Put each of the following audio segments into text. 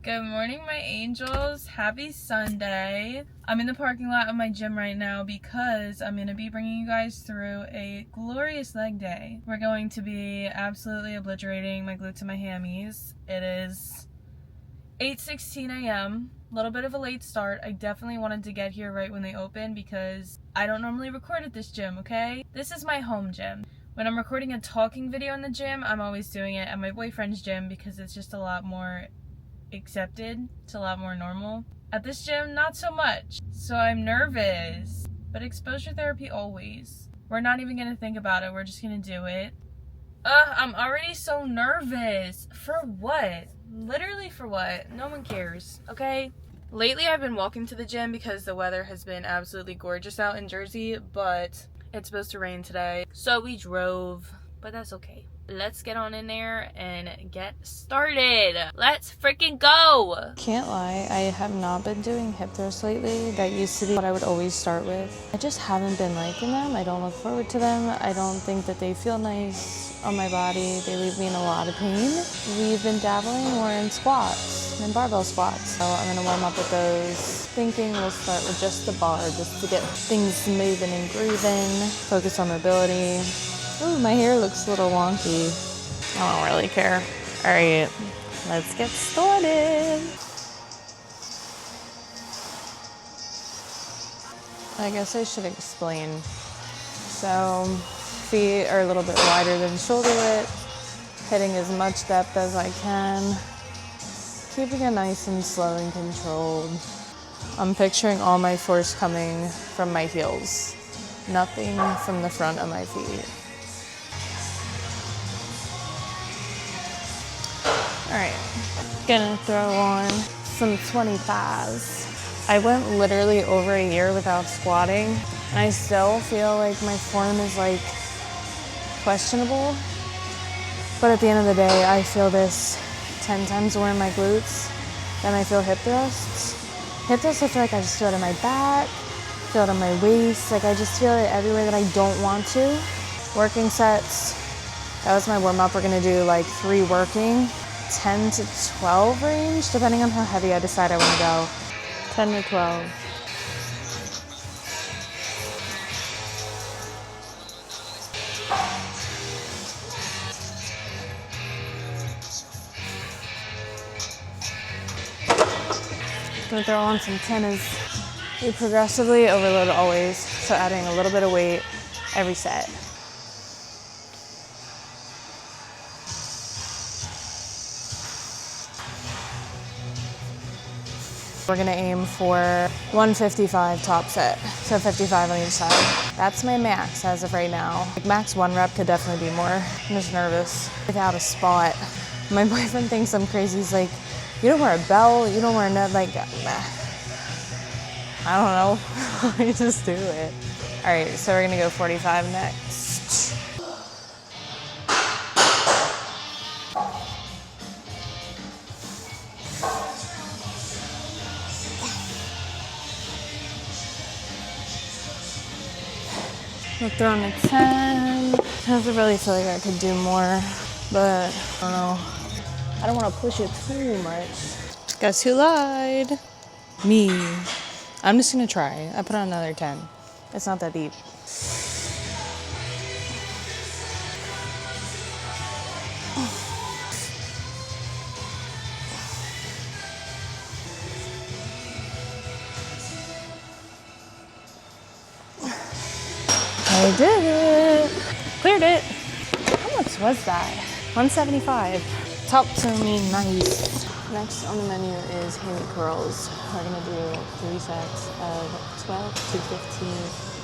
Good morning, my angels. Happy Sunday. I'm in the parking lot of my gym right now because I'm going to be bringing you guys through a glorious leg day. We're going to be absolutely obliterating my glutes and my hammies. It is 8:16 a.m. A little bit of a late start. I definitely wanted to get here right when they open because I don't normally record at this gym, okay? This is my home gym. When I'm recording a talking video in the gym, I'm always doing it at my boyfriend's gym because it's just a lot more accepted. It's a lot more normal. At this gym, not so much. So I'm nervous. But exposure therapy always. We're not even going to think about it. We're just going to do it. I'm already so nervous. For what? Literally for what? No one cares, okay? Lately I've been walking to the gym because the weather has been absolutely gorgeous out in Jersey, but it's supposed to rain today. So we drove, but that's okay. Let's get on in there and get started. Let's freaking go. Can't lie, I have not been doing hip thrusts lately. That used to be what I would always start with. I just haven't been liking them. I don't look forward to them. I don't think that they feel nice on my body. They leave me in a lot of pain. We've been dabbling more in squats and barbell squats. So I'm gonna warm up with those. Thinking we'll start with just the bar just to get things moving and grooving. Focus on mobility. Ooh, my hair looks a little wonky. I don't really care. All right, let's get started. I guess I should explain. So, feet are a little bit wider than shoulder width, hitting as much depth as I can, keeping it nice and slow and controlled. I'm picturing all my force coming from my heels, nothing from the front of my feet. All right, gonna throw on some 25s. I went literally over a year without squatting, and I still feel like my form is like questionable. But at the end of the day, I feel this 10 times more in my glutes than I feel hip thrusts. Hip thrusts, I feel like I just feel it in my back, feel it on my waist. Like I just feel it everywhere that I don't want to. Working sets, that was my warm up. We're gonna do like 3 working. 10 to 12 range, depending on how heavy I decide I want to go. 10 to 12. Gonna throw on some tennis. We progressively overload always, so adding a little bit of weight every set. We're gonna aim for 155 top set, so 55 on each side. That's my max as of right now. Like max 1 rep could definitely be more. I'm just nervous. Without a spot. My boyfriend thinks I'm crazy. He's like, you don't wear a belt, you don't wear a net, like, I don't know. I just do it. All right, so we're gonna go 45 next. We're throwing a 10. I really feel like I could do more, but I don't know. I don't want to push it too much. Guess who lied? Me. I'm just gonna try. I put on another 10. It's not that deep. I did it! Cleared it! How much was that? 175. Top to me, nice. Next on the menu is hammy curls. We're gonna do 3 sets of 12 to 15.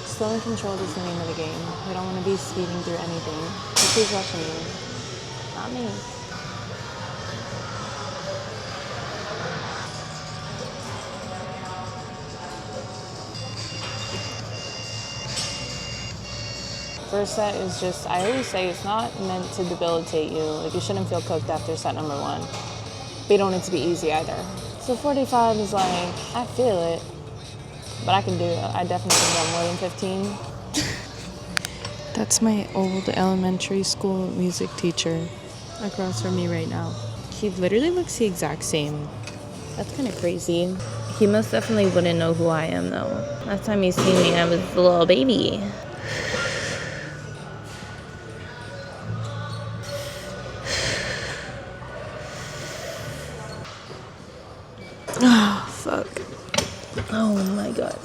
Slow and controlled is the name of the game. We don't want to be speeding through anything. But who's rushing you? Not me. First set is just, I always say it's not meant to debilitate you. Like you shouldn't feel cooked after set number 1. But you don't need to be easy either. So 45 is like, I feel it, but I can do it. I definitely can go more than 15. That's my old elementary school music teacher across from me right now. He literally looks the exact same. That's kind of crazy. He most definitely wouldn't know who I am, though. Last time he seen me, I was a little baby. Oh, fuck. Oh my god.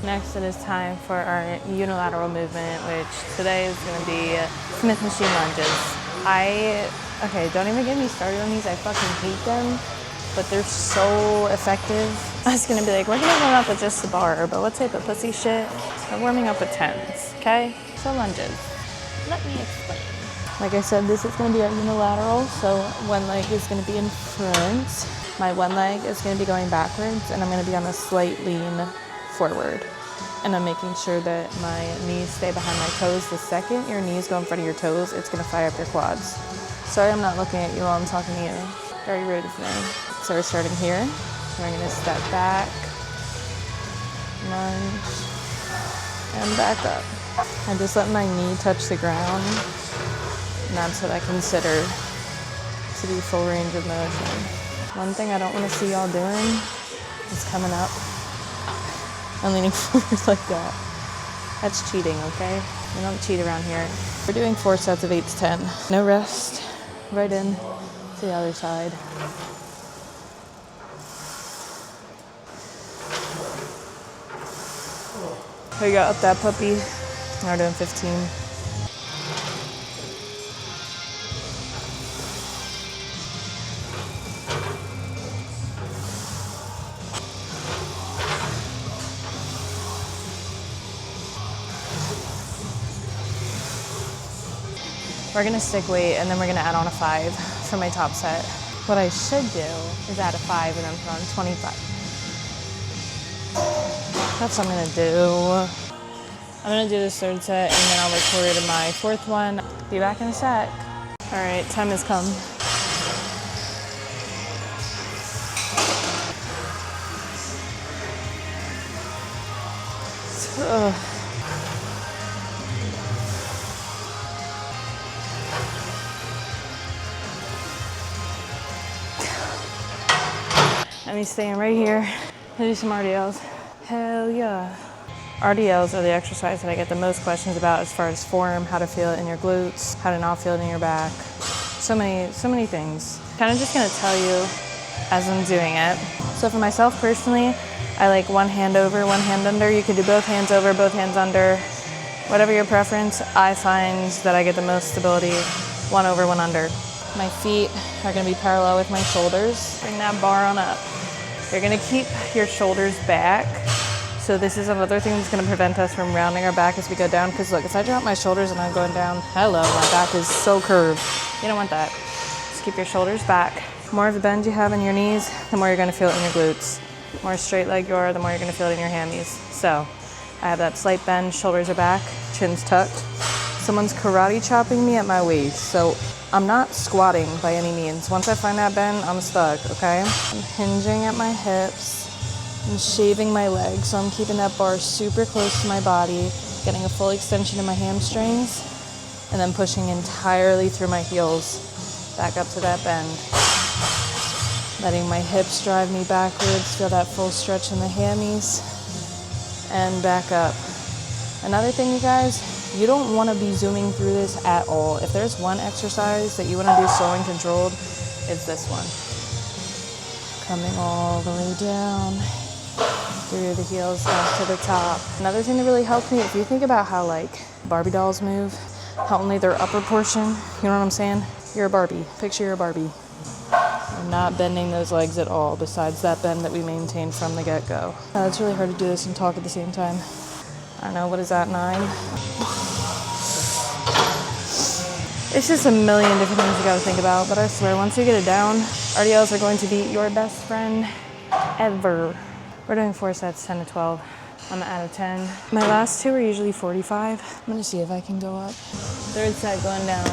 Next, it is time for our unilateral movement, which today is going to be Smith machine lunges. Okay, don't even get me started on these. I fucking hate them, but they're so effective. I was going to be like, we're going to warm up with just the bar, but what type of pussy shit? We're warming up with tens, okay? So lunges. Let me explain. Like I said, this is going to be our unilateral, so one leg is going to be in front. My one leg is going to be going backwards, and I'm going to be on a slight lean forward. And I'm making sure that my knees stay behind my toes. The second your knees go in front of your toes, it's going to fire up your quads. Sorry I'm not looking at you while I'm talking to you. Very rude of me. So we're starting here. We're going to step back, lunge, and back up. I just let my knee touch the ground, and that's what I consider to be full range of motion. One thing I don't want to see y'all doing is coming up and leaning forward like that. That's cheating, okay? We don't cheat around here. We're doing 4 sets of 8 to 10. No rest. Right in to the other side. Here we go, up that puppy. Now we're doing 15. We're gonna stick weight and then we're gonna add on a 5 for my top set. What I should do is add a 5 and then put on 25. That's what I'm gonna do. I'm gonna do this 3rd set and then I'll record my 4th one. Be back in a sec. All right, time has come. Ugh. I'm staying right here. I'll do some RDLs. Hell yeah. RDLs are the exercise that I get the most questions about as far as form, how to feel it in your glutes, how to not feel it in your back. So many things. Kind of just gonna tell you as I'm doing it. So for myself personally, I like one hand over, one hand under. You can do both hands over, both hands under. Whatever your preference, I find that I get the most stability, one over, one under. My feet are gonna be parallel with my shoulders. Bring that bar on up. You're gonna keep your shoulders back. So this is another thing that's gonna prevent us from rounding our back as we go down. Because look, if I drop my shoulders and I'm going down, hello, my back is so curved. You don't want that. Just keep your shoulders back. The more of the bend you have in your knees, the more you're gonna feel it in your glutes. The more straight leg you are, the more you're gonna feel it in your hammies. So I have that slight bend, shoulders are back, chin's tucked. Someone's karate chopping me at my waist. So I'm not squatting by any means. Once I find that bend, I'm stuck, okay? I'm hinging at my hips. I'm shaving my legs, so I'm keeping that bar super close to my body, getting a full extension in my hamstrings, and then pushing entirely through my heels, back up to that bend. Letting my hips drive me backwards, feel that full stretch in the hammies, and back up. Another thing, you guys, you don't want to be zooming through this at all. If there's one exercise that you want to do slow and controlled, it's this one. Coming all the way down, through the heels, back to the top. Another thing that really helped me, if you think about how like Barbie dolls move, how only their upper portion, you know what I'm saying? You're a Barbie. Picture you're a Barbie. You're not bending those legs at all, besides that bend that we maintained from the get-go. It's really hard to do this and talk at the same time. I don't know, what is that, 9? It's just a million different things you gotta think about, but I swear, once you get it down, RDLs are going to be your best friend ever. We're doing 4 sets, 10 to 12. I'm out of 10. My last 2 are usually 45. I'm gonna see if I can go up. 3rd set going down.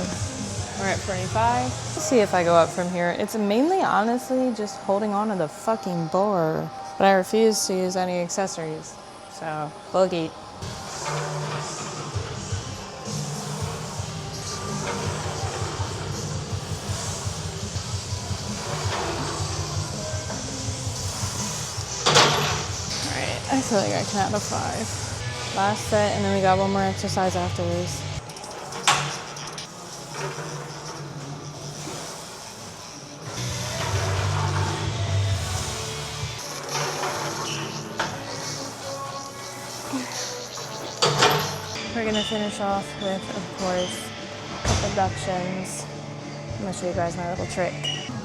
We're at 45. Let's see if I go up from here. It's mainly, honestly, just holding on to the fucking bar. But I refuse to use any accessories. So, boogie. I feel like I can add a 5. Last set, and then we got one more exercise afterwards. We're gonna finish off with, of course, abductions. I'm gonna show you guys my little trick.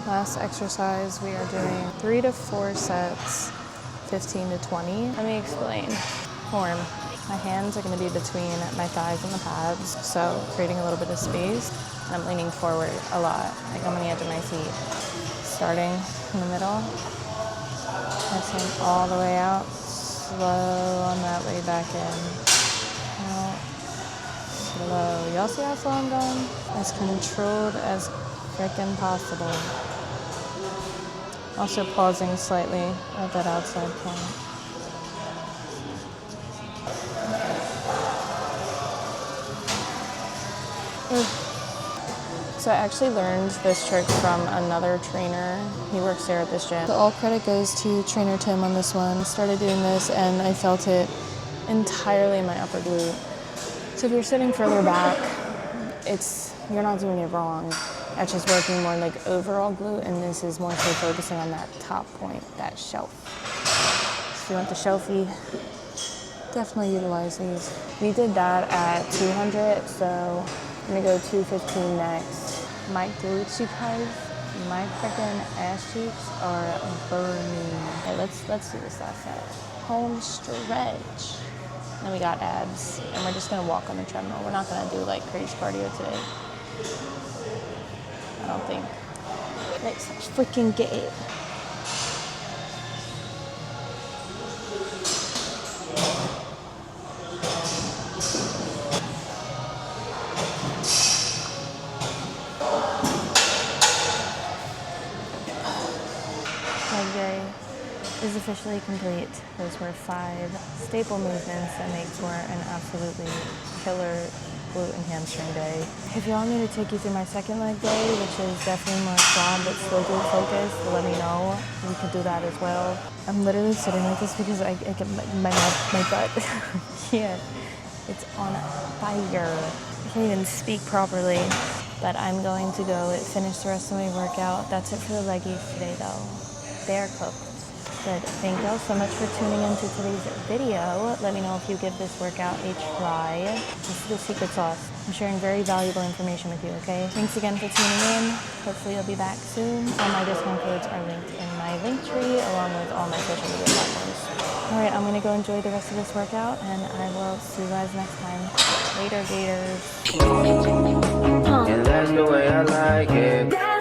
Last exercise, we are doing 3 to 4 sets, 15 to 20. Let me explain. Form. My hands are gonna be between my thighs and the pads, so creating a little bit of space. And I'm leaning forward a lot, like I'm on the edge of my feet. Starting in the middle, pressing all the way out, slow on that way back in. Out, slow. Y'all see how slow I'm going? As controlled as frickin' possible. Also pausing slightly at that outside point. So I actually learned this trick from another trainer. He works there at this gym. So all credit goes to Trainer Tim on this one. I started doing this and I felt it entirely in my upper glute. So if you're sitting further back, you're not doing it wrong. That's just working more like overall glute, and this is more so focusing on that top point, that shelf. So if you want the shelfie, definitely utilize these. We did that at 200, so I'm gonna go 215 next. My glutes, you guys, my freaking ass cheeks are burning. Okay, let's do this last set. Home stretch. Then we got abs, and we're just gonna walk on the treadmill. We're not gonna do like crazy cardio today. I don't think. Let's freaking get it. Leg day is officially complete. Those were 5 staple movements that make for an absolutely killer glute and hamstring day. If you want me to take you through my second leg day, which is definitely more quad but still glute focused, let me know. We could do that as well. I'm literally sitting like this because I get my butt. Yeah, it's on fire. I can't even speak properly. But I'm going to go finish the rest of my workout. That's it for the leggies today though. They're cooked. But thank y'all so much for tuning into today's video. Let me know if you give this workout a try. This is the secret sauce. I'm sharing very valuable information with you, okay? Thanks again for tuning in. Hopefully you'll be back soon. All my discount codes are linked in my link tree along with all my social media platforms. All right, I'm gonna go enjoy the rest of this workout and I will see you guys next time. Later, gators. And that's the way I like it.